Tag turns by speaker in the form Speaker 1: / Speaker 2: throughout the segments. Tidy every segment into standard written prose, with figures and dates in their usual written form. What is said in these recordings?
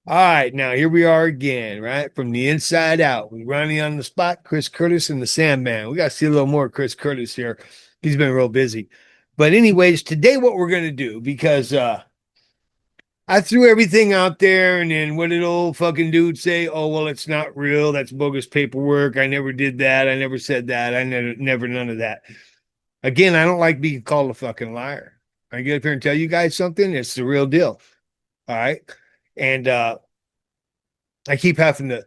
Speaker 1: All right, now here we are again, right? From the inside out. We Ronnie on the spot, Chris Curtis and the Sandman. We got to see a little more of Chris Curtis here. He's been real busy. But anyways, today what we're gonna do, because I threw everything out there, and then what did old fucking dude say? Oh, well, it's not real. That's bogus paperwork. I never did that. I never said that. I never none of that. Again, I don't like being called a fucking liar. I get up here and tell you guys something, it's the real deal. All right. And I keep having to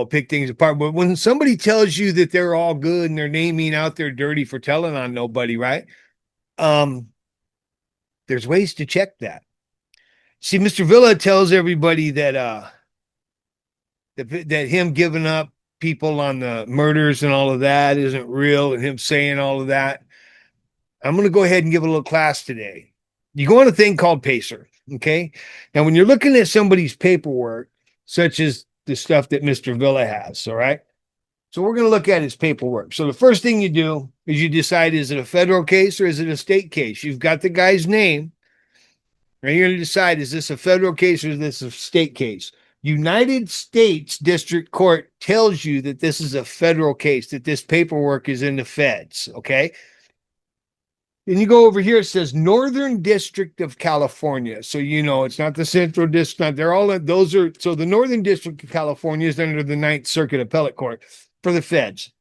Speaker 1: pick things apart. But when somebody tells you that they're all good and they're naming out their dirty for telling on nobody, right? Um, there's ways to check that. See, Mr. Villa tells everybody that him giving up people on the murders and all of that isn't real, and him saying all of that. I'm going to go ahead and give a little class today. You go on a thing called Pacer, okay? Now, when you're looking at somebody's paperwork, such as the stuff that Mr. Villa has, all right? So we're going to look at his paperwork. So the first thing you do is you decide, is it a federal case or is it a state case? You've got the guy's name, and you're going to decide, is this a federal case or is this a state case? United States District Court tells you that this is a federal case, that this paperwork is in the feds, okay? Then you go over here, it says Northern District of California. So it's not the Central District. They're all those are so the Northern District of California is under the Ninth Circuit Appellate Court for the feds.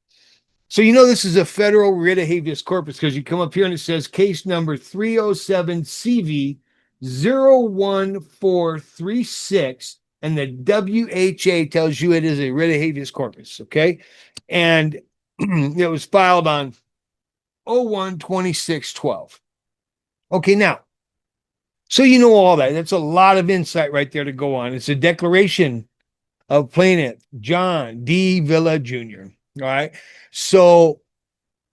Speaker 1: So this is a federal writ of habeas corpus because you come up here and it says case number 307 CV 01436, and the WHA tells you it is a writ of habeas corpus, okay? And it was filed on 01/26/12. Okay, now, so all that. That's a lot of insight right there to go on. It's a declaration of plaintiff John D. Villa Jr. All right. So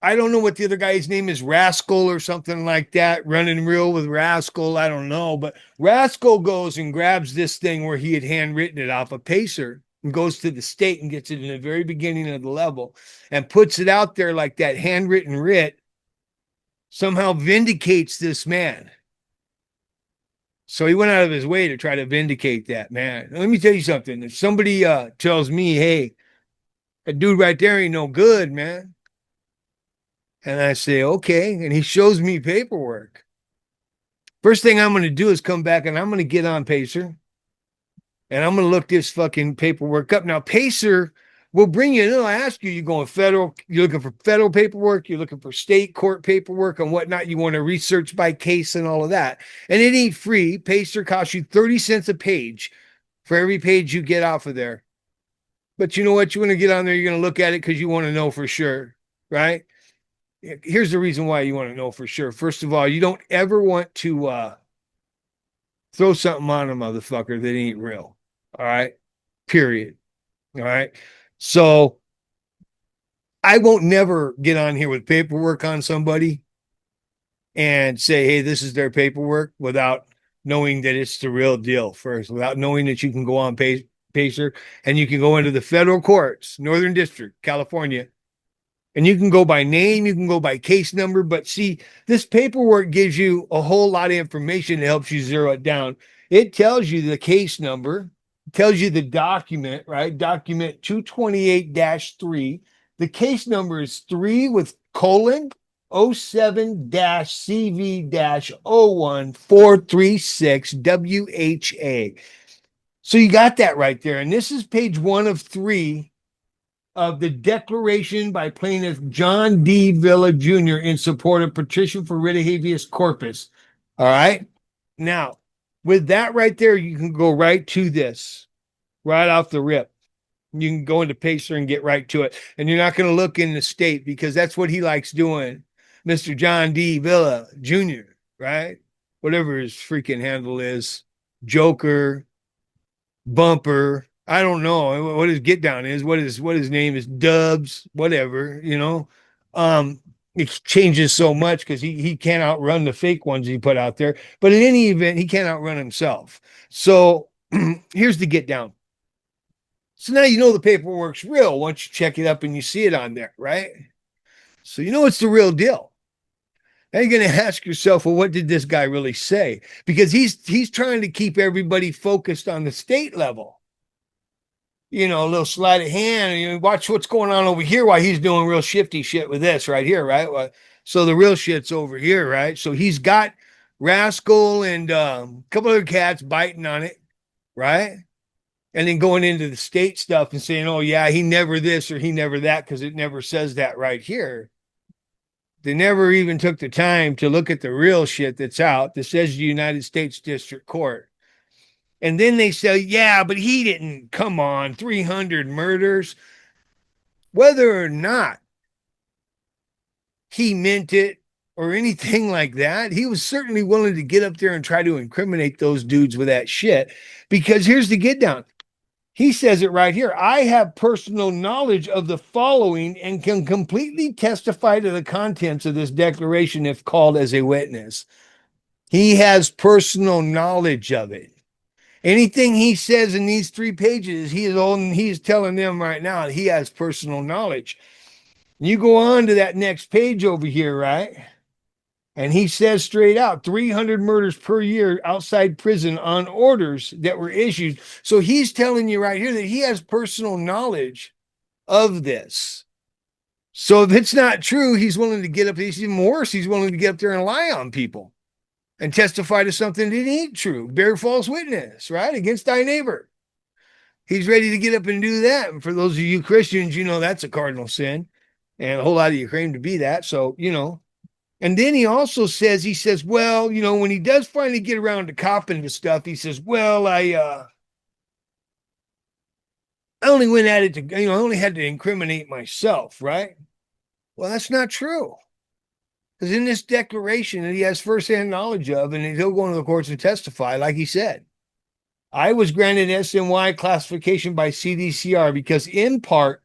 Speaker 1: I don't know what the other guy's name is, Rascal or something like that, running real with Rascal. I don't know. But Rascal goes and grabs this thing where he had handwritten it off a pacer and goes to the state and gets it in the very beginning of the level and puts it out there like that handwritten writ somehow vindicates this man. So he went out of his way to try to vindicate that man. Now, let me tell you something. If somebody tells me, hey, that dude right there ain't no good, man. And I say, okay. And he shows me paperwork. First thing I'm going to do is come back and I'm going to get on Pacer and I'm going to look this fucking paperwork up. Now, Pacer will bring you in. I ask you, you're going federal, you're looking for federal paperwork, you're looking for state court paperwork and whatnot. You want to research by case and all of that. And it ain't free. Pacer costs you 30 cents a page for every page you get off of there. But you know what? You want to get on there, you're going to look at it because you want to know for sure, right? Here's the reason why you want to know for sure. First of all, you don't ever want to throw something on a motherfucker that ain't real. All right. Period. All right. So I won't never get on here with paperwork on somebody and say, hey, this is their paperwork without knowing that it's the real deal first, without knowing that you can go on Pacer and you can go into the federal courts, Northern District, California, and you can go by name, you can go by case number. But see, this paperwork gives you a whole lot of information that helps you zero it down. It tells you the case number, tells you the document, right? Document 228-3. The case number is 3 with colon 07-CV-01436 WHA. So you got that right there. And this is page 1 of 3 of the declaration by plaintiff John D. Villa Jr. in support of petition for writ of habeas corpus. All right. Now, with that right there, you can go right to this, right off the rip. You can go into Pacer and get right to it. And you're not going to look in the state because that's what he likes doing. Mr. John D. Villa Jr., right? Whatever his freaking handle is, Joker, Bumper. I don't know what his get down is, what his name is, Dubs, whatever. It changes so much because he can't outrun the fake ones he put out there. But in any event, he can't outrun himself. So here's the get down. So now the paperwork's real once you check it up and you see it on there, right? So it's the real deal. Now you're going to ask yourself, well, what did this guy really say? Because he's trying to keep everybody focused on the state level. You know, a little sleight of hand. You know, watch what's going on over here while he's doing real shifty shit with this right here, right? Well, so the real shit's over here, right? So he's got Rascal and a couple other cats biting on it, right? And then going into the state stuff and saying, oh, yeah, he never this or he never that, because it never says that right here. They never even took the time to look at the real shit that's out that says the United States District Court. And then they say, yeah, but he didn't. Come on, 300 murders. Whether or not he meant it or anything like that, he was certainly willing to get up there and try to incriminate those dudes with that shit. Because here's the get down. He says it right here. I have personal knowledge of the following and can completely testify to the contents of this declaration if called as a witness. He has personal knowledge of it. Anything he says in these 3 pages, he's telling them right now he has personal knowledge. You go on to that next page over here, right? And he says straight out 300 murders per year outside prison on orders that were issued. So he's telling you right here that he has personal knowledge of this. So if it's not true, he's willing to get up. He's even worse. He's willing to get up there and lie on people and testify to something that ain't true. Bear false witness, right? Against thy neighbor. He's ready to get up and do that. And for those of you Christians, you know that's a cardinal sin. And a whole lot of you claim to be that. So, you know. And then he also says, well, you know, when he does finally get around to copping to stuff, he says, well, I only went at it to, you know, I only had to incriminate myself, right? Well, that's not true. Because in this declaration that he has firsthand knowledge of, and he'll go into the courts and testify, like he said, I was granted SNY classification by CDCR because in part,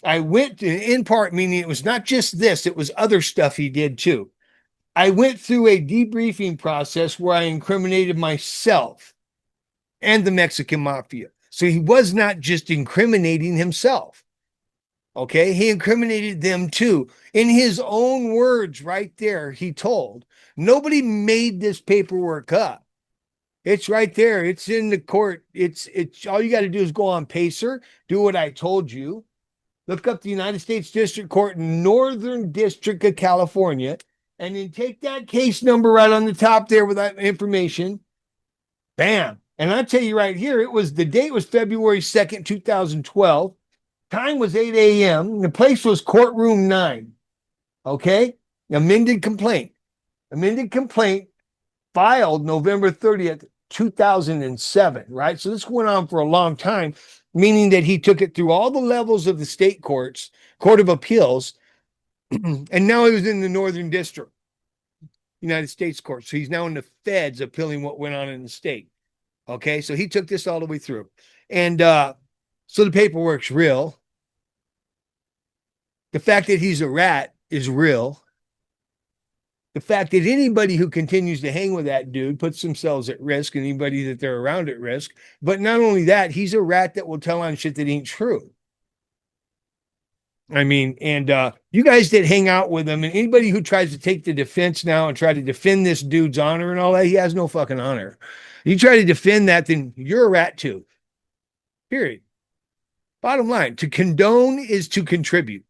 Speaker 1: in part, meaning it was not just this, it was other stuff he did too. I went through a debriefing process where I incriminated myself and the Mexican mafia. So he was not just incriminating himself. Okay. He incriminated them too. In his own words, right there, he told nobody made this paperwork up. It's right there. It's in the court. It's all you got to do is go on Pacer, do what I told you. Look up the United States District Court, Northern District of California, and then take that case number right on the top there with that information. Bam. And I tell you right here, the date was February 2nd, 2012. Time was 8 a.m. The place was courtroom 9. Okay. Amended complaint filed November 30th, 2007. Right. So this went on for a long time, meaning that he took it through all the levels of the state courts, Court of Appeals, and now he was in the Northern District, United States Court. So he's now in the feds appealing what went on in the state. Okay, so he took this all the way through. And so the paperwork's real. The fact that he's a rat is real. The fact that anybody who continues to hang with that dude puts themselves at risk, and anybody that they're around at risk. But not only that, he's a rat that will tell on shit that ain't true. I mean, and you guys that hang out with him, and anybody who tries to take the defense now and try to defend this dude's honor and all that, he has no fucking honor. You try to defend that, then you're a rat too. Period. Bottom line, to condone is to contribute.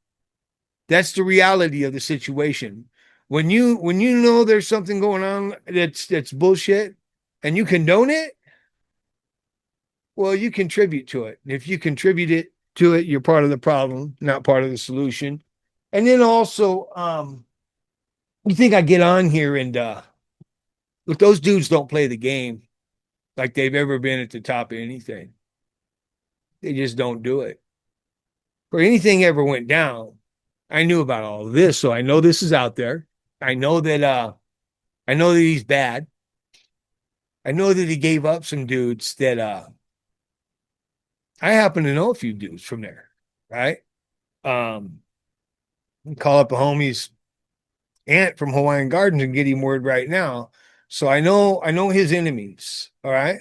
Speaker 1: That's the reality of the situation. When you know there's something going on that's bullshit and you condone it, well, you contribute to it. If you contribute to it, you're part of the problem, not part of the solution. And then also, you think I get on here and look, those dudes don't play the game like they've ever been at the top of anything. They just don't do it. Or anything ever went down, I knew about all of this, so I know this is out there. I know that he's bad. I know that he gave up some dudes that I happen to know a few dudes from there, right? Call up a homie's aunt from Hawaiian Gardens and get him word right now. So I know his enemies, all right?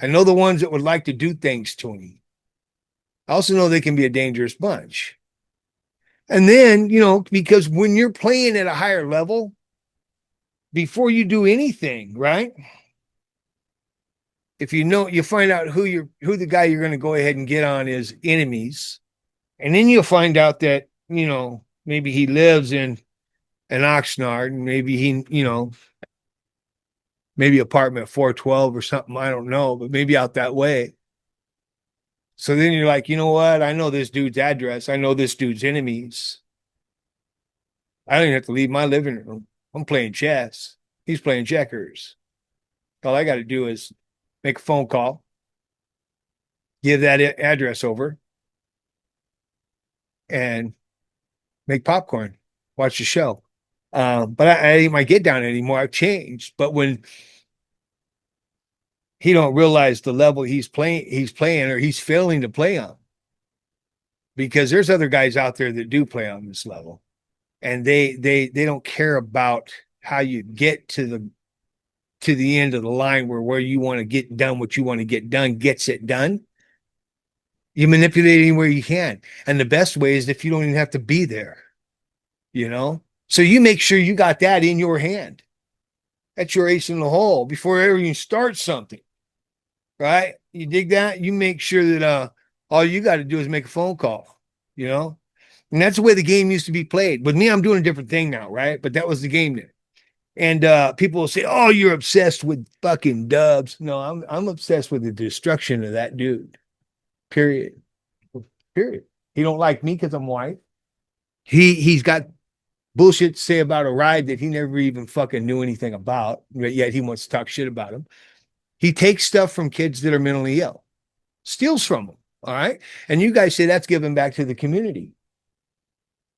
Speaker 1: I know the ones that would like to do things to him. I also know they can be a dangerous bunch. And then, because when you're playing at a higher level, before you do anything, right? If you know, you find out who the guy you're going to go ahead and get on is enemies, and then you'll find out that maybe he lives in an Oxnard, and maybe maybe apartment 412 or something. I don't know, but maybe out that way. So then you're like, you know what? I know this dude's address. I know this dude's enemies. I don't even have to leave my living room. I'm playing chess. He's playing checkers. All I got to do is make a phone call, give that address over, and make popcorn, watch the show. But I ain't my get down anymore. I've changed. But when he don't realize the level he's playing or he's failing to play on, because there's other guys out there that do play on this level, and they don't care about how you get to the end of the line where you want to get done what you want to get done gets it done. You manipulate anywhere you can. And the best way is if you don't even have to be there, you know? So you make sure you got that in your hand. That's your ace in the hole before ever you start something, right? You dig that? You make sure that all you got to do is make a phone call, you know? And that's the way the game used to be played. With me, I'm doing a different thing now, right? But that was the game then. And people will say, "Oh, you're obsessed with fucking Dubs." No, I'm obsessed with the destruction of that dude. Period. Period. He don't like me because I'm white. He's got bullshit to say about a ride that he never even fucking knew anything about, but yet he wants to talk shit about him. He takes stuff from kids that are mentally ill, steals from them. All right. And you guys say that's giving back to the community.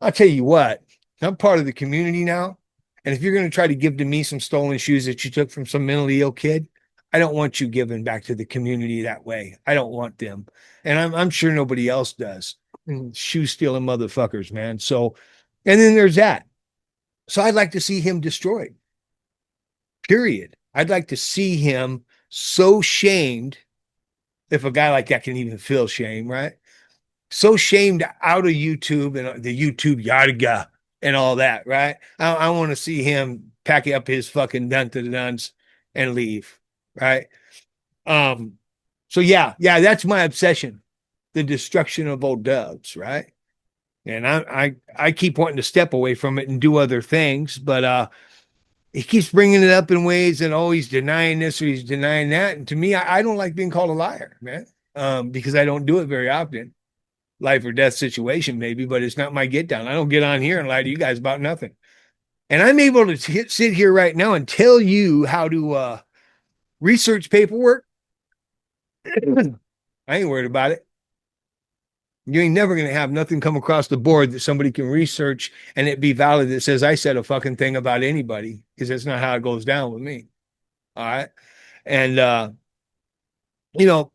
Speaker 1: I'll tell you what, I'm part of the community now. And if you're going to try to give to me some stolen shoes that you took from some mentally ill kid, I don't want you giving back to the community that way. I don't want them. And I'm sure nobody else does. Shoe stealing motherfuckers, man. So, and then there's that. So I'd like to see him destroyed, period. I'd like to see him so shamed, if a guy like that can even feel shame, right? So shamed out of YouTube and the YouTube yarga and all that, right? I want to see him pack up his fucking dun to the duns and leave, right? Um, so yeah, that's my obsession, the destruction of old Dubs, right? And I keep wanting to step away from it and do other things, but he keeps bringing it up in ways and oh, he's denying this or he's denying that. And to me, I don't like being called a liar, man, because I don't do it very often. Life or death situation, maybe, but it's not my get down. I don't get on here and lie to you guys about nothing. And I'm able to sit here right now and tell you how to research paperwork. I ain't worried about it. You ain't never going to have nothing come across the board that somebody can research and it be valid that says I said a fucking thing about anybody, because that's not how it goes down with me. All right. And,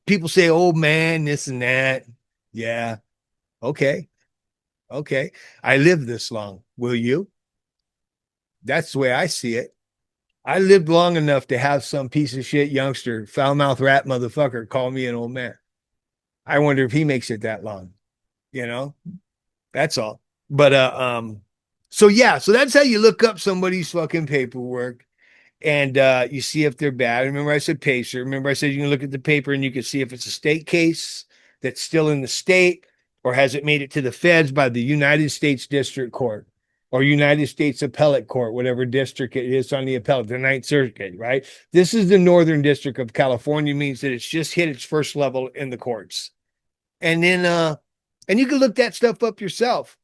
Speaker 1: people say, oh man, this and that. Yeah. Okay. Okay. I lived this long. Will you? That's the way I see it. I lived long enough to have some piece of shit youngster, foul mouth rat motherfucker call me an old man. I wonder if he makes it that long, you know? That's all. But so yeah, so that's how you look up somebody's fucking paperwork and you see if they're bad. Remember I said Pacer. Remember I said you can look at the paper and you can see if it's a state case that's still in the state, or has it made it to the feds by the United States District Court or United States Appellate Court, whatever district it is on the appellate, the Ninth Circuit, right? This is the Northern District of California, means that it's just hit its first level in the courts. And then and you can look that stuff up yourself.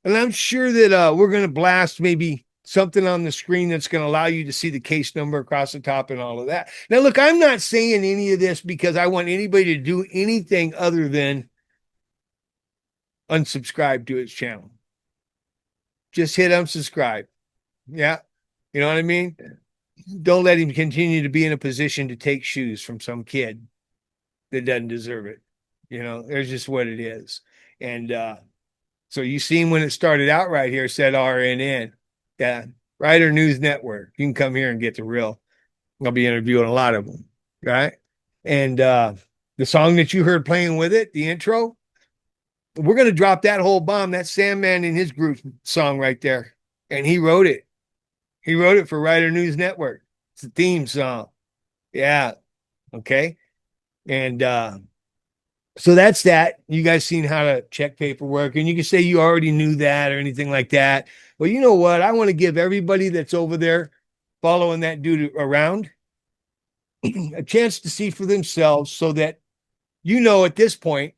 Speaker 1: And I'm sure that we're going to blast maybe something on the screen that's going to allow you to see the case number across the top and all of that. Now, look, I'm not saying any of this because I want anybody to do anything other than unsubscribe to his channel. Just hit unsubscribe. Yeah. You know what I mean? Don't let him continue to be in a position to take shoes from some kid that doesn't deserve it. There's just what it is. And so you seen when it started out right here, said RNN. Yeah. Writer News Network. You can come here and get the real. I'll be interviewing a lot of them. Right. And the song that you heard playing with it, the intro, we're going to drop that whole bomb. That's Sandman and his group song right there. And he wrote it. He wrote it for Writer News Network. It's a theme song. Yeah. Okay. And so that's that. You guys seen how to check paperwork, and you can say you already knew that or anything like that. Well, you know what? I want to give everybody that's over there following that dude around a chance to see for themselves so that at this point,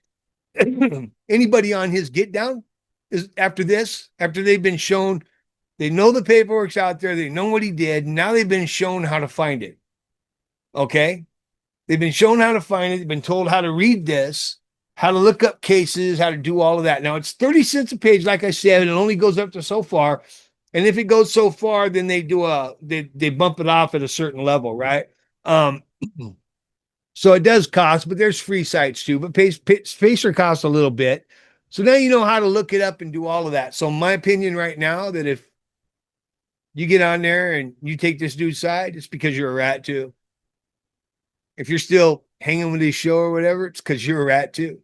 Speaker 1: anybody on his get down is after this, after they've been shown, they know the paperwork's out there, they know what he did. Now they've been shown how to find it. Okay. They've been shown how to find it. They've been told how to read this, how to look up cases, how to do all of that. Now it's 30 cents a page, like I said, and it only goes up to so far. And if it goes so far, then they bump it off at a certain level, right? Um, so it does cost, but there's free sites too. But Pacer costs a little bit. So now you know how to look it up and do all of that. So my opinion right now that if you get on there and you take this dude's side, it's because you're a rat too. If you're still hanging with his show or whatever, it's because you're a rat too.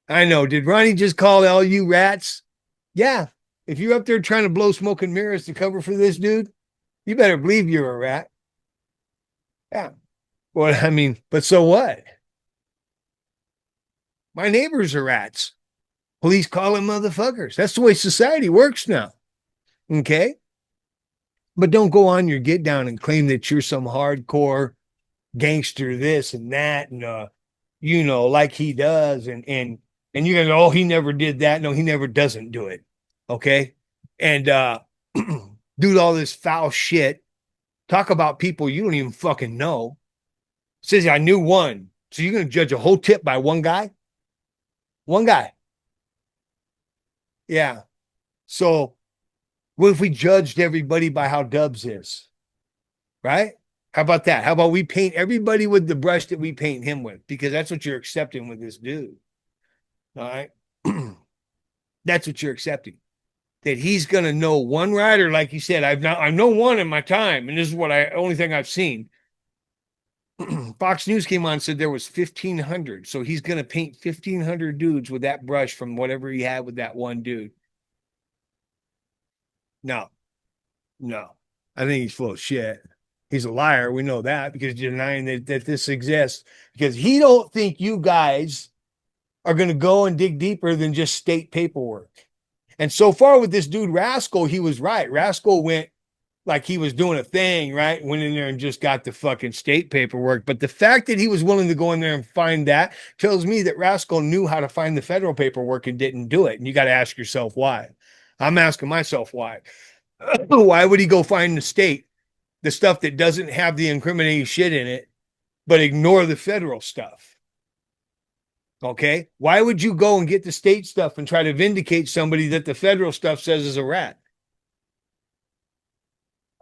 Speaker 1: I know. Did Ronnie just call all you rats? Yeah. If you're up there trying to blow smoke and mirrors to cover for this dude, you better believe you're a rat. Yeah. Well, I mean, but so what? My neighbors are rats. Police call them motherfuckers. That's the way society works now. Okay. But don't go on your get down and claim that you're some hardcore gangster, this and that, and like he does, and you're gonna, oh, he never did that. No, he never doesn't do it. Okay. And do all this foul shit. Talk about people you don't even fucking know. Says I knew one. So you're gonna judge a whole tip by one guy? One guy. Yeah. So what if we judged everybody by how Dubs is? Right? How about that? How about we paint everybody with the brush that we paint him with? Because that's what you're accepting with this dude. All right. That's what you're accepting. That he's gonna know one rider, like you said. I know one in my time, and this is what only thing I've seen. Fox News came on and said there was 1,500. So he's gonna paint 1,500 dudes with that brush from whatever he had with that one dude. No, no. I think he's full of shit. He's a liar. We know that because he's denying that this exists. Because he don't think you guys are going to go and dig deeper than just state paperwork. And so far with this dude Rascal, he was right. Rascal went like he was doing a thing, right? Went in there and just got the fucking state paperwork. But the fact that he was willing to go in there and find that tells me that Rascal knew how to find the federal paperwork and didn't do it. And you got to ask yourself why. I'm asking myself why. Why would he go find the state, the stuff that doesn't have the incriminating shit in it, but ignore the federal stuff? Okay. Why would you go and get the state stuff and try to vindicate somebody that the federal stuff says is a rat?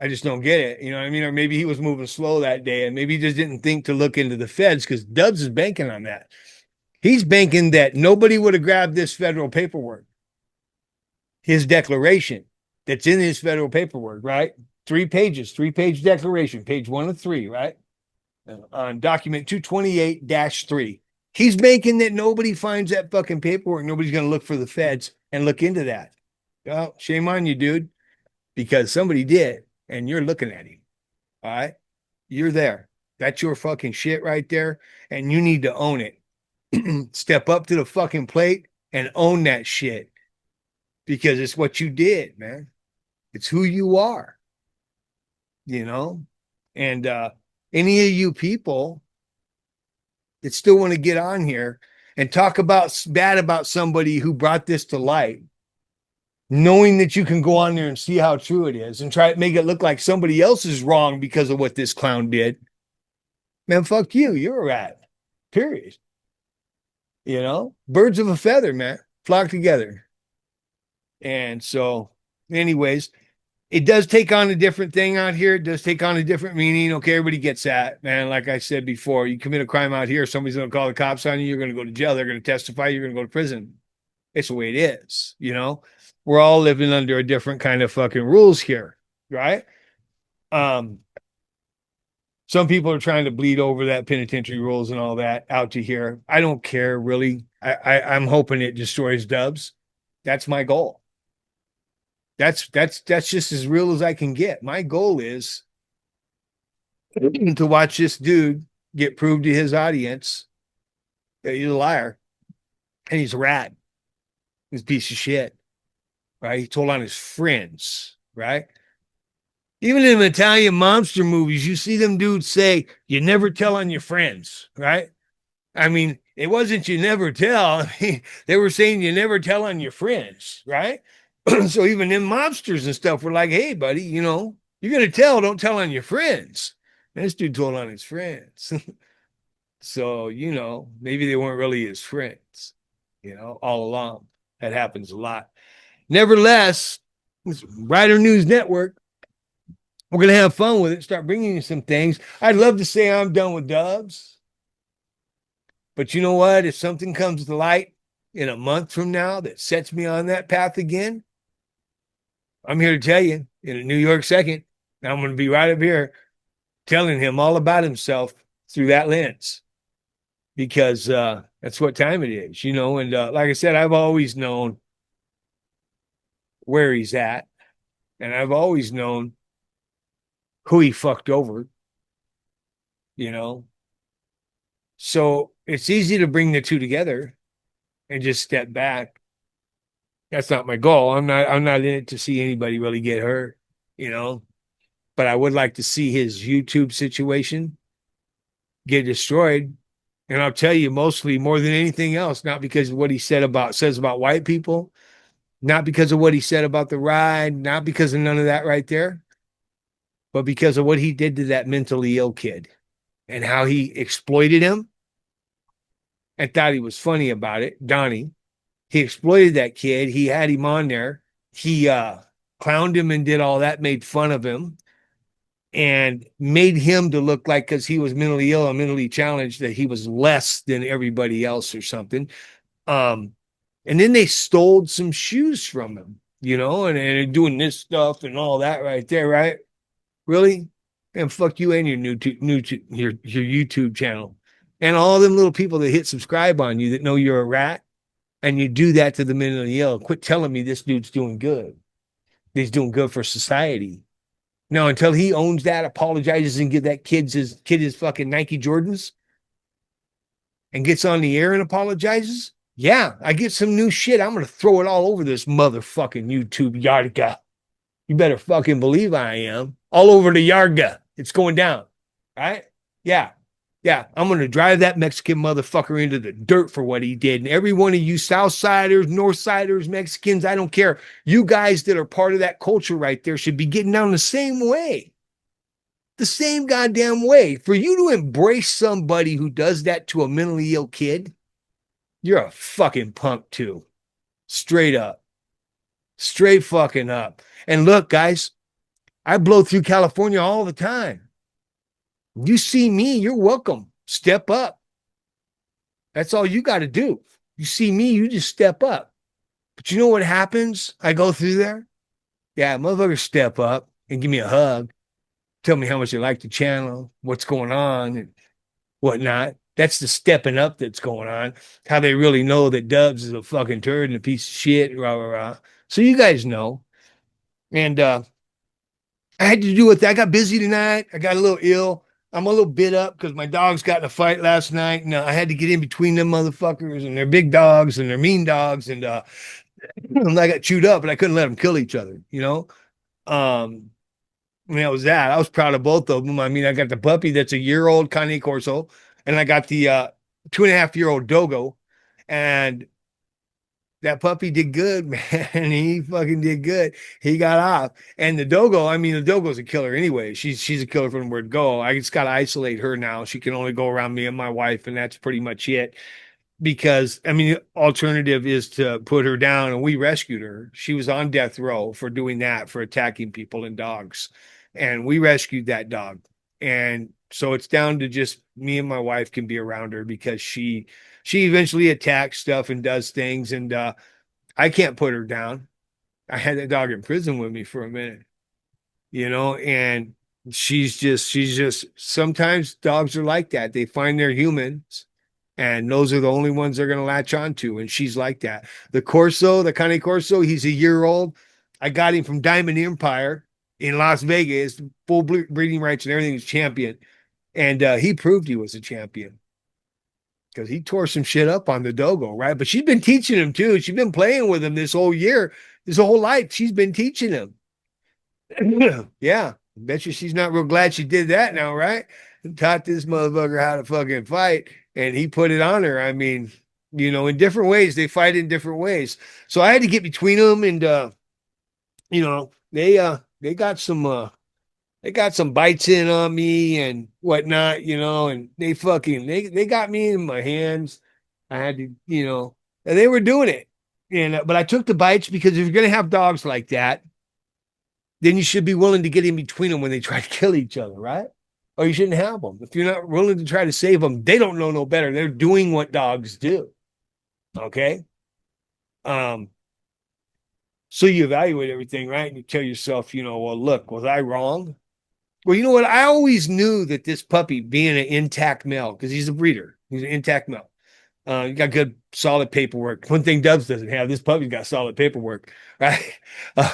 Speaker 1: I just don't get it. You know what I mean? Or maybe he was moving slow that day and maybe he just didn't think to look into the feds because Dubs is banking on that. He's banking that nobody would have grabbed this federal paperwork, his declaration that's in his federal paperwork, right? 3 pages, 3 page declaration, page 1 of 3, right? On document 228-3. He's banking that nobody finds that fucking paperwork. Nobody's going to look for the feds and look into that. Well, shame on you, dude, because somebody did, and you're looking at him. All right. You're there. That's your fucking shit right there. And you need to own it. Step up to the fucking plate and own that shit because it's what you did, man. It's who you are, you know? And any of you people that still want to get on here and talk about bad about somebody who brought this to light, knowing that you can go on there and see how true it is and try to make it look like somebody else is wrong because of what this clown did, man, fuck you. You're a rat. Period. You know, birds of a feather, man, flock together. And so, anyways, it does take on a different thing out here. It does take on a different meaning. Okay, everybody gets that, man. Like I said before, you commit a crime out here, somebody's going to call the cops on you. You're going to go to jail. They're going to testify. You're going to go to prison. It's the way it is. You know, we're all living under a different kind of fucking rules here, right? Some people are trying to bleed over that penitentiary rules and all that out to here. I don't care really. I'm hoping it destroys Dubs. That's my goal. That's just as real as I can get. My goal is to watch this dude get proved to his audience that he's a liar and he's a rat. He's a piece of shit, right? He told on his friends, right? Even in Italian monster movies, you see them dudes say, "You never tell on your friends," right? I mean, it wasn't you never tell. I mean, they were saying you never tell on your friends, right? So even them mobsters and stuff were like, "Hey, buddy, you're gonna tell, don't tell on your friends." And this dude told on his friends. So, maybe they weren't really his friends, all along. That happens a lot. Nevertheless, Rider News Network, we're going to have fun with it, start bringing you some things. I'd love to say I'm done with Dubs, but you know what? If something comes to light in a month from now that sets me on that path again, I'm here to tell you in a New York second, I'm going to be right up here telling him all about himself through that lens because that's what time it is, And like I said, I've always known where he's at, and I've always known who he fucked over, you know. So it's easy to bring the two together and just step back. That's not my goal. I'm not in it to see anybody really get hurt, you know. But I would like to see his YouTube situation get destroyed. And I'll tell you, mostly more than anything else, not because of what he says about white people, not because of what he said about the ride, not because of none of that right there, but because of what he did to that mentally ill kid and how he exploited him and thought he was funny about it. Donnie, he exploited that kid. He had him on there. He clowned him and did all that, made fun of him, and made him to look like because he was mentally ill and mentally challenged that he was less than everybody else or something. Um, and then they stole some shoes from him, and doing this stuff and all that right there, right? Really? And fuck you and your your YouTube channel. And all them little people that hit subscribe on you that know you're a rat and you do that to the mentally ill. Quit telling me this dude's doing good. He's doing good for society. No, until he owns that, apologizes, and give that kid his fucking Nike Jordans and gets on the air and apologizes. Yeah, I get some new shit. I'm gonna throw it all over this motherfucking YouTube yarga. You better fucking believe I am. All over the yarga. It's going down. Right? Yeah. Yeah. I'm going to drive that Mexican motherfucker into the dirt for what he did. And every one of you Southsiders, Northsiders, Mexicans, I don't care. You guys that are part of that culture right there should be getting down the same way. The same goddamn way. For you to embrace somebody who does that to a mentally ill kid, you're a fucking punk too. Straight up. Straight fucking up. And look, guys, I blow through California all the time. You see me, you're welcome. Step up. That's all you got to do. You see me, you just step up. But you know what happens? I go through there. Yeah, motherfuckers step up and give me a hug. Tell me how much they like the channel, what's going on, and whatnot. That's the stepping up that's going on. How they really know that Dubs is a fucking turd and a piece of shit. Rah, rah, rah. So you guys know. And I had to do with that. I got busy tonight. I got a little ill. I'm a little bit up because my dogs got in a fight last night. And I had to get in between them motherfuckers and they're big dogs and they're mean dogs. And I got chewed up, but I couldn't let them kill each other. Um, I mean, that was that. I was proud of both of them. I mean, I got the puppy that's a year old Cane Corso, and I got the 2.5-year-old Dogo. And that puppy did good, man. He fucking did good. He got off. And the Dogo, I mean, the Dogo's a killer anyway. She's a killer from the word go. I just got to isolate her now. She can only go around me and my wife, and that's pretty much it. Because, I mean, alternative is to put her down, and we rescued her. She was on death row for doing that, for attacking people and dogs. And we rescued that dog. And so it's down to just me and my wife can be around her because she eventually attacks stuff and does things, and I can't put her down. I had that dog in prison with me for a minute, and she's just sometimes dogs are like that. They find they're humans, and those are the only ones they're going to latch on to. And she's like that. The Cane Corso, he's a year old. I got him from Diamond Empire in Las Vegas, full breeding rights and everything. He's champion, and he proved he was a champion because he tore some shit up on the dogo, right? But she's been teaching him too. She's been playing with him this whole year, this whole life. She's been teaching him. Yeah, bet you she's not real glad she did that now, right? Taught this motherfucker how to fucking fight, and he put it on her. I mean, in different ways. They fight in different ways. So I had to get between them, and they got some bites in on me and whatnot, and they got me in my hands. I had to, and they were doing it. And but I took the bites because if you're gonna have dogs like that, then you should be willing to get in between them when they try to kill each other, right? Or you shouldn't have them. If you're not willing to try to save them, they don't know no better. They're doing what dogs do. Okay. Um, so you evaluate everything, right? And you tell yourself, well, look, was I wrong? Well, you know what? I always knew that this puppy, being an intact male, because he's a breeder, he's an intact male. You got good, solid paperwork. One thing Dubs doesn't have, this puppy's got solid paperwork, right?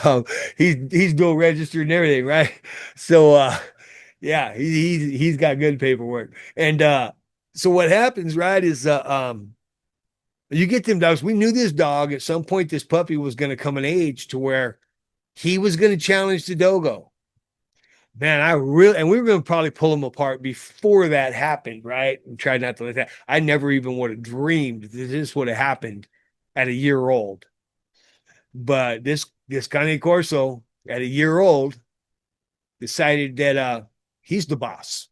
Speaker 1: Um, he's dual registered and everything, right? So, yeah, he's got good paperwork. And so what happens, right, is you get them dogs. We knew this dog at some point. This puppy was going to come an age to where he was going to challenge the dogo. Man, and we were going to probably pull them apart before that happened, right? And try not to let that. I never even would have dreamed that this would have happened at a year old. But this Cane Corso at a year old decided that he's the boss.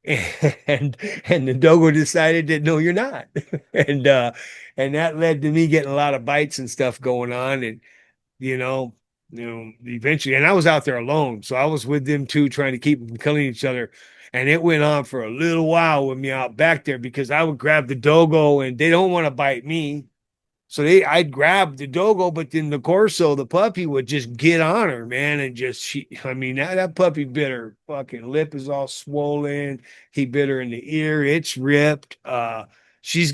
Speaker 1: And the dogo decided that no, you're not. and and that led to me getting a lot of bites and stuff going on. And you know, eventually, and I was out there alone, so I was with them too, trying to keep them from killing each other. And it went on for a little while with me out back there because I would grab the dogo and they don't want to bite me. So I'd grab the dogo, but then the Corso, the puppy, would just get on her, man, and I mean, that puppy bit her fucking lip is all swollen. He bit her in the ear, it's ripped. She's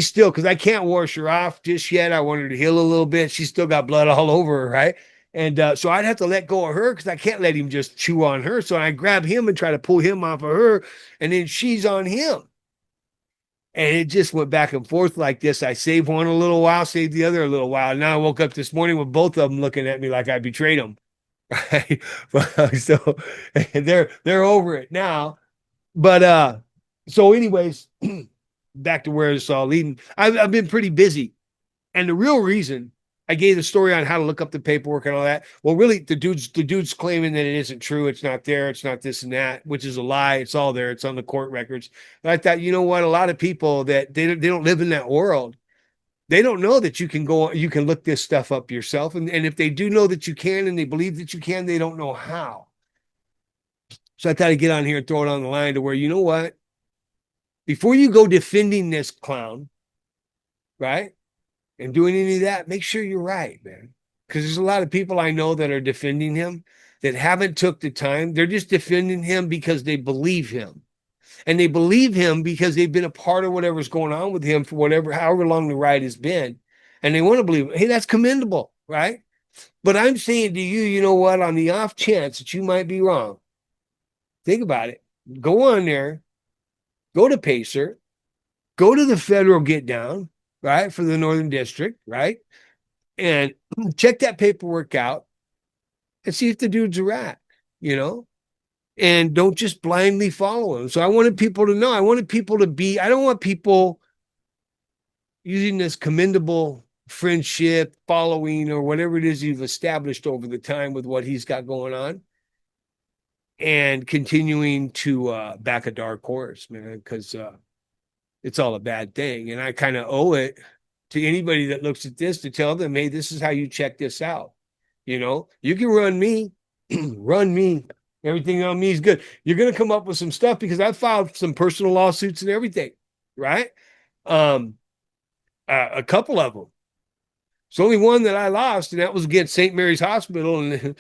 Speaker 1: still, because I can't wash her off just yet. I want her to heal a little bit. She's still got blood all over her, right? And so I'd have to let go of her because I can't let him just chew on her. So I grab him and try to pull him off of her, and then she's on him. And it just went back and forth like this. I saved one a little while, saved the other a little while. Now I woke up this morning with both of them looking at me like I betrayed them. Right? So they're over it now. But so anyways, back to where it's all leading. I've been pretty busy. And the real reason I gave the story on how to look up the paperwork and all that. Well, really, the dude's claiming that it isn't true. It's not there. It's not this and that, which is a lie. It's all there. It's on the court records. But I thought, you know what? A lot of people that they don't live in that world. They don't know that you can look this stuff up yourself. And if they do know that you can and they believe that you can, they don't know how. So I thought I'd get on here and throw it on the line to where, you know what? Before you go defending this clown, right? And doing any of that, make sure you're right, man. Because there's a lot of people I know that are defending him that haven't took the time. They're just defending him because they believe him. And they believe him because they've been a part of whatever's going on with him for however long the ride has been. And they want to believe, hey, that's commendable, right? But I'm saying to you, you know what? On the off chance that you might be wrong, think about it. Go on there, go to Pacer, go to the federal get down, right, for the Northern District, right? And check that paperwork out and see if the dude's a rat, you know? And don't just blindly follow him. So I wanted people to know. I wanted people to be, I don't want people using this commendable friendship, following, or whatever it is you've established over the time with what he's got going on and continuing to back a dark horse, man, because it's all a bad thing. And I kind of owe it to anybody that looks at this to tell them, hey, this is how you check this out. You can run me, run me. Everything on me is good. You're going to come up with some stuff because I filed some personal lawsuits and everything, right? A couple of them. It's only one that I lost, and that was against St. Mary's Hospital, and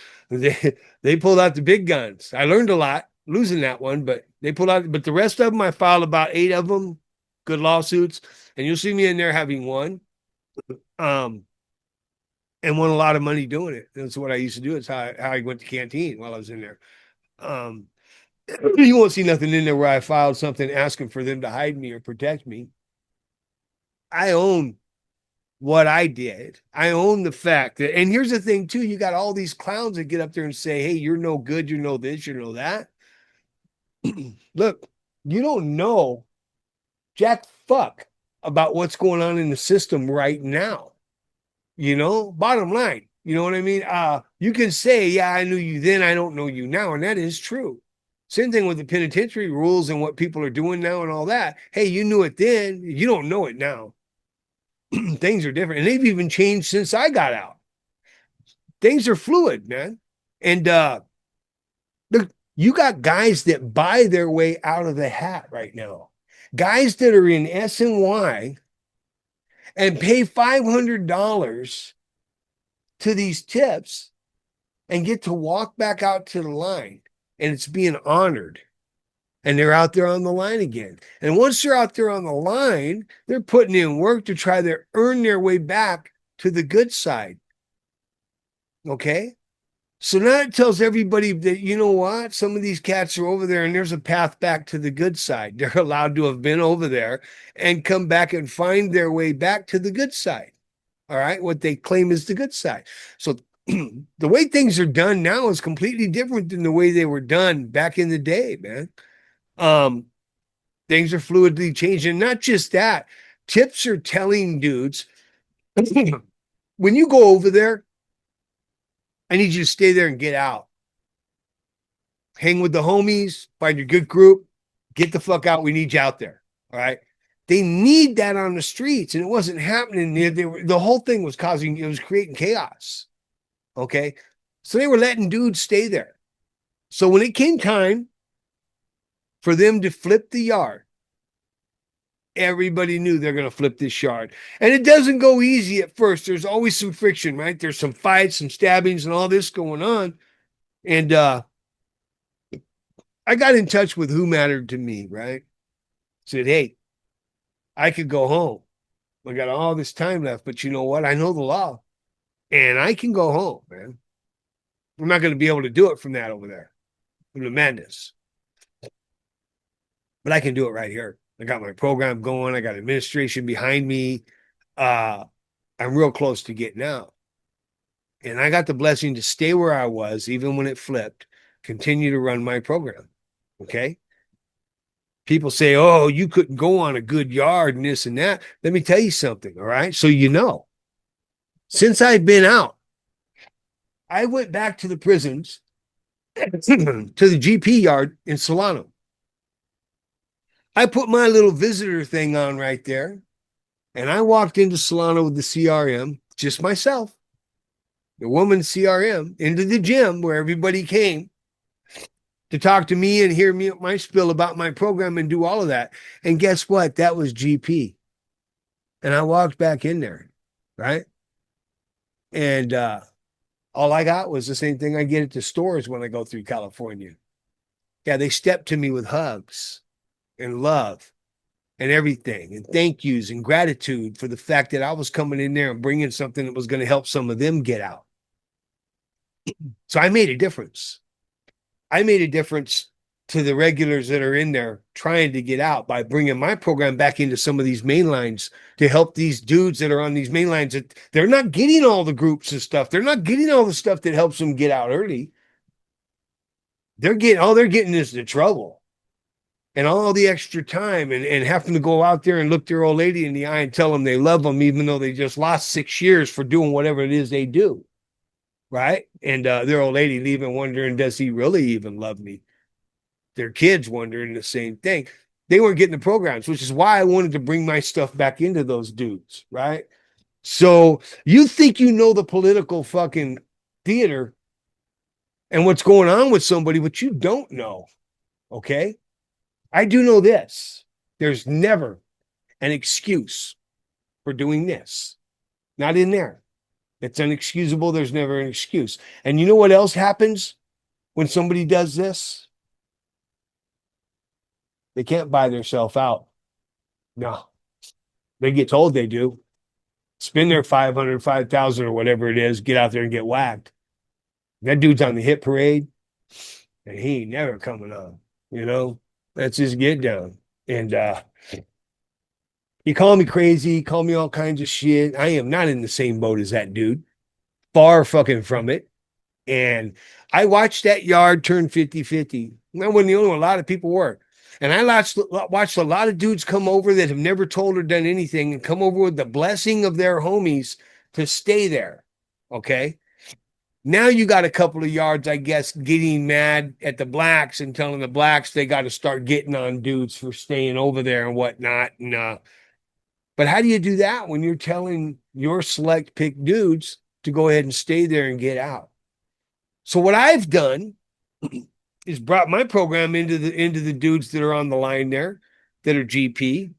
Speaker 1: they pulled out the big guns. I learned a lot losing that one, but they pulled out. But the rest of them, I filed about 8 of them, good lawsuits, and you'll see me in there having one. and won a lot of money doing it. That's what I used to do. It's how I went to canteen while I was in there. Um, you won't see nothing in there where I filed something asking for them to hide me or protect me. I own what I did. I own the fact that, and here's the thing too, you got all these clowns that get up there and say, hey, you're no good, you know this, you know that. Look, you don't know jack fuck about what's going on in the system right now. Bottom line, you know what I mean? You can say, yeah, I knew you then, I don't know you now, and that is true. Same thing with the penitentiary rules and what people are doing now and all that. Hey, you knew it then, you don't know it now. Things are different, and they've even changed since I got out. Things are fluid, man. And look, you got guys that buy their way out of the hat right now. Guys that are in SNY and pay $500 to these tips and get to walk back out to the line, and it's being honored. And they're out there on the line again. And once they're out there on the line, they're putting in work to try to earn their way back to the good side. Okay? So now it tells everybody that, you know what? Some of these cats are over there and there's a path back to the good side. They're allowed to have been over there and come back and find their way back to the good side. All right. What they claim is the good side. So the way things are done now is completely different than the way they were done back in the day, man. Um, Things are fluidly changing. Not just that, tips are telling dudes when you go over there, I need you to stay there and get out. Hang with the homies, find your good group, get the fuck out. We need you out there. All right. They need that on the streets, and it wasn't happening. The whole thing was creating chaos. Okay. So they were letting dudes stay there. So when it came time for them to flip the yard, everybody knew they're going to flip this yard. And it doesn't go easy at first. There's always some friction, right? There's some fights, some stabbings, and all this going on. And I got in touch with who mattered to me, right? Said, hey, I could go home. I got all this time left, but you know what? I know the law and I can go home, man. I'm not going to be able to do it from that over there, from the madness. But I can do it right here. I got my program going. I got administration behind me. I'm real close to getting out. And I got the blessing to stay where I was, even when it flipped, continue to run my program. Okay. People say, oh, you couldn't go on a good yard and this and that. Let me tell you something. All right. So, since I've been out, I went back to the prisons, to the GP yard in Solano. I put my little visitor thing on right there, and I walked into Solano with the CRM, just myself, the woman CRM, into the gym where everybody came to talk to me and hear me my spill about my program and do all of that. And guess what? That was GP. And I walked back in there, right? And all I got was the same thing I get at the stores when I go through California. Yeah, they stepped to me with hugs and love and everything and thank yous and gratitude for the fact that I was coming in there and bringing something that was going to help some of them get out. So I made a difference. I made a difference to the regulars that are in there trying to get out by bringing my program back into some of these main lines to help these dudes that are on these main lines that they're not getting all the groups and stuff. They're not getting all the stuff that helps them get out early. All they're getting is the trouble and all the extra time and having to go out there and look their old lady in the eye and tell them they love them, even though they just lost 6 years for doing whatever it is they do. Right. And their old lady leaving wondering, does he really even love me? Their kids wondering the same thing. They weren't getting the programs, which is why I wanted to bring my stuff back into those dudes. Right. So you think you know the political fucking theater and what's going on with somebody, but you don't know. Okay. I do know this. There's never an excuse for doing this. Not in there. It's unexcusable. There's never an excuse. And you know what else happens when somebody does this? They can't buy themselves out. No, they get told they do. spend their 500, 5,000 or whatever it is, get out there and get whacked. That dude's on the hit parade and he ain't never coming on, you know? That's his get down. And he called me crazy, called me all kinds of shit. I am not in the same boat as that dude. Far fucking from it. And I watched that yard turn 50-50. I wasn't the only one, a lot of people were. And I watched a lot of dudes come over that have never told or done anything and come over with the blessing of their homies to stay there. Okay. Now you got a couple of yards, I guess, getting mad at the blacks and telling the blacks they got to start getting on dudes for staying over there and whatnot. And but how do you do that when you're telling your select pick dudes to go ahead and stay there and get out? So what I've done is brought my program into the dudes that are on the line there that are GP,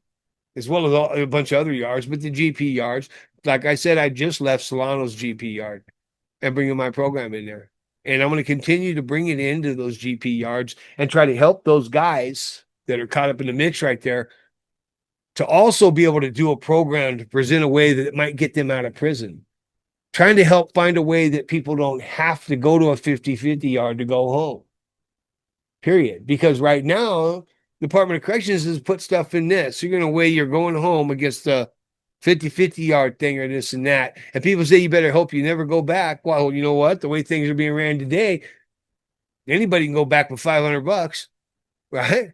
Speaker 1: as well as a bunch of other yards, but the GP yards. Like I said, I just left Solano's GP yard and bringing my program in there. And I'm going to continue to bring it into those GP yards and try to help those guys that are caught up in the mix right there to also be able to do a program to present a way that it might get them out of prison. Trying to help find a way that people don't have to go to a 50-50 yard to go home. Period. Because right now, the Department of Corrections has put stuff in this. So you're going to weigh your going home against the 50-50 yard thing or this and that. And people say you better hope you never go back. Well, you know what? The way things are being ran today, anybody can go back with $500, right?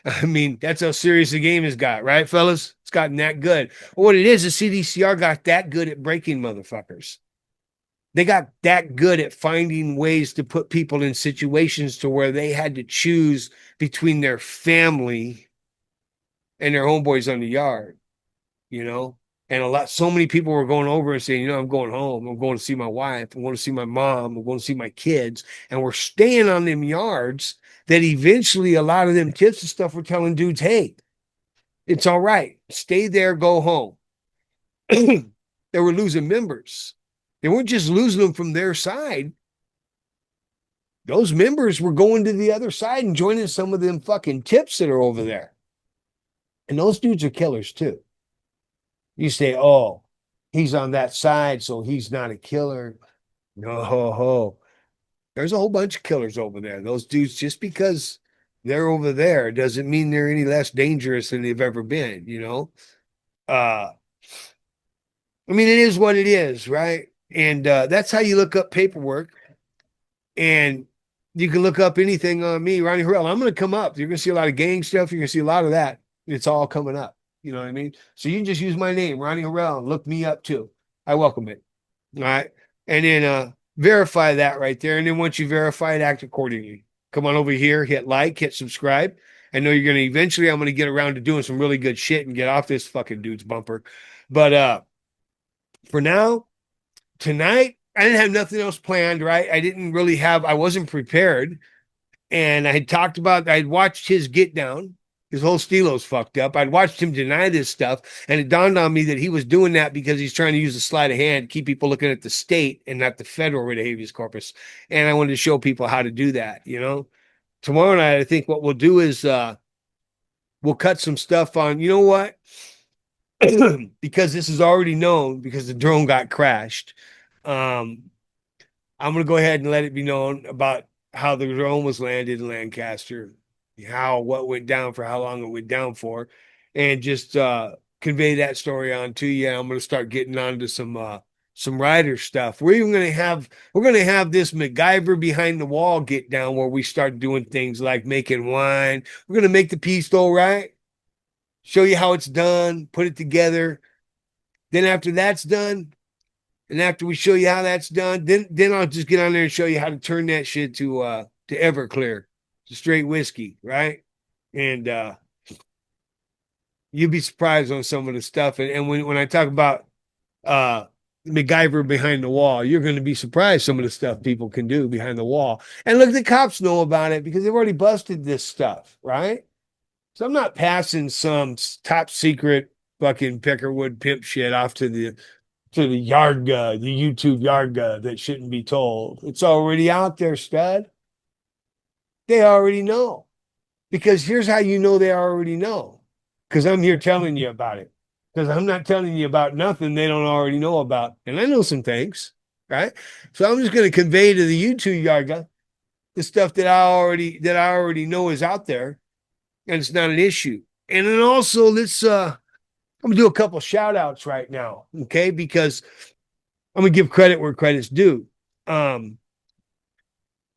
Speaker 1: I mean, that's how serious the game has got, right, fellas? It's gotten that good. Well, what it is, the CDCR got that good at breaking motherfuckers. They got that good at finding ways to put people in situations to where they had to choose between their family and their homeboys on the yard, you know? And so many people were going over and saying, I'm going home. I'm going to see my wife. I'm going to see my mom. I'm going to see my kids. And we're staying on them yards that eventually a lot of them tips and stuff were telling dudes, hey, it's all right. Stay there, go home. They were losing members. They weren't just losing them from their side. Those members were going to the other side and joining some of them fucking tips that are over there. And those dudes are killers too. You say, oh, he's on that side, so he's not a killer. No, there's a whole bunch of killers over there. Those dudes, just because they're over there doesn't mean they're any less dangerous than they've ever been, I mean, it is what it is, right? And that's how you look up paperwork. And you can look up anything on me, Ronnie Harrell. I'm going to come up. You're going to see a lot of gang stuff. You're going to see a lot of that. It's all coming up. You know what I mean? So you can just use my name, Ronnie Harrell, and look me up too. I welcome it. All right. And then verify that right there. And then once you verify it, act accordingly. Come on over here, hit like, hit subscribe. I know you're going to eventually, I'm going to get around to doing some really good shit and get off this fucking dude's bumper. But for now, tonight, I didn't have nothing else planned, right? I wasn't prepared. And I'd watched his get down. His whole stilo's fucked up. I'd watched him deny this stuff, and it dawned on me that he was doing that because he's trying to use the sleight of hand, keep people looking at the state and not the federal writ of habeas corpus. And I wanted to show people how to do that, Tomorrow night, I think what we'll do is we'll cut some stuff on, you know what? Because this is already known because the drone got crashed. I'm going to go ahead and let it be known about how the drone was landed in Lancaster, what went down for how long it went down for, and just convey that story on to you. I'm going to start getting on to some rider stuff. We're going to have this MacGyver behind the wall get down where we start doing things like making wine. We're going to make the pistol, right? Show you how it's done, put it together. Then after that's done, and after we show you how that's done, then I'll just get on there and show you how to turn that shit to Everclear, to straight whiskey, right? And you'd be surprised on some of the stuff. And when I talk about MacGyver behind the wall, you're going to be surprised some of the stuff people can do behind the wall. And look, the cops know about it because they've already busted this stuff, right? So I'm not passing some top secret fucking Peckerwood pimp shit off to the yard guy, the YouTube yard guy that shouldn't be told. It's already out there, stud. They already know. Because here's how you know they already know. Because I'm here telling you about it. because I'm not telling you about nothing they don't already know about. And I know some things, right? So I'm just going to convey to the YouTube Yarga the stuff that I already know is out there, and it's not an issue. And then also I'm gonna do a couple shout outs right now, okay? Because I'm gonna give credit where credit's due. Um,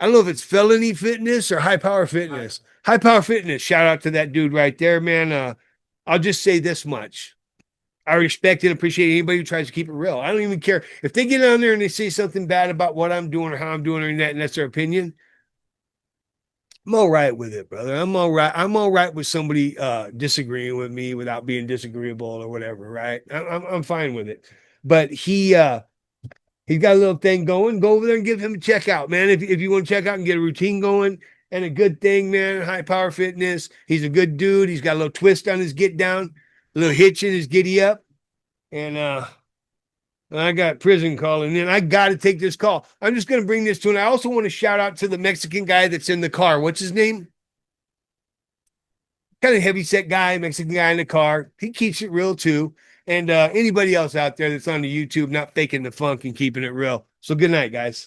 Speaker 1: I don't know if it's felony fitness or high power fitness. High power fitness. Shout out to that dude right there, man. I'll just say this much. I respect and appreciate anybody who tries to keep it real. I don't even care if they get on there and they say something bad about what I'm doing or how I'm doing or that, and that's their opinion. I'm all right with it, brother. I'm all right. I'm all right with somebody disagreeing with me without being disagreeable or whatever, right? I'm fine with it. But he's got a little thing going. Go over there and give him a check out, man. If you want to check out and get a routine going and a good thing, man, high power fitness. He's a good dude. He's got a little twist on his get down, a little hitch in his giddy up. And I got prison calling in. I got to take this call. I'm just going to bring this to an. I also want to shout out to the Mexican guy that's in the car. What's his name? Kind of heavy set guy, Mexican guy in the car. He keeps it real too. And anybody else out there that's on the YouTube, not faking the funk and keeping it real. So good night, guys.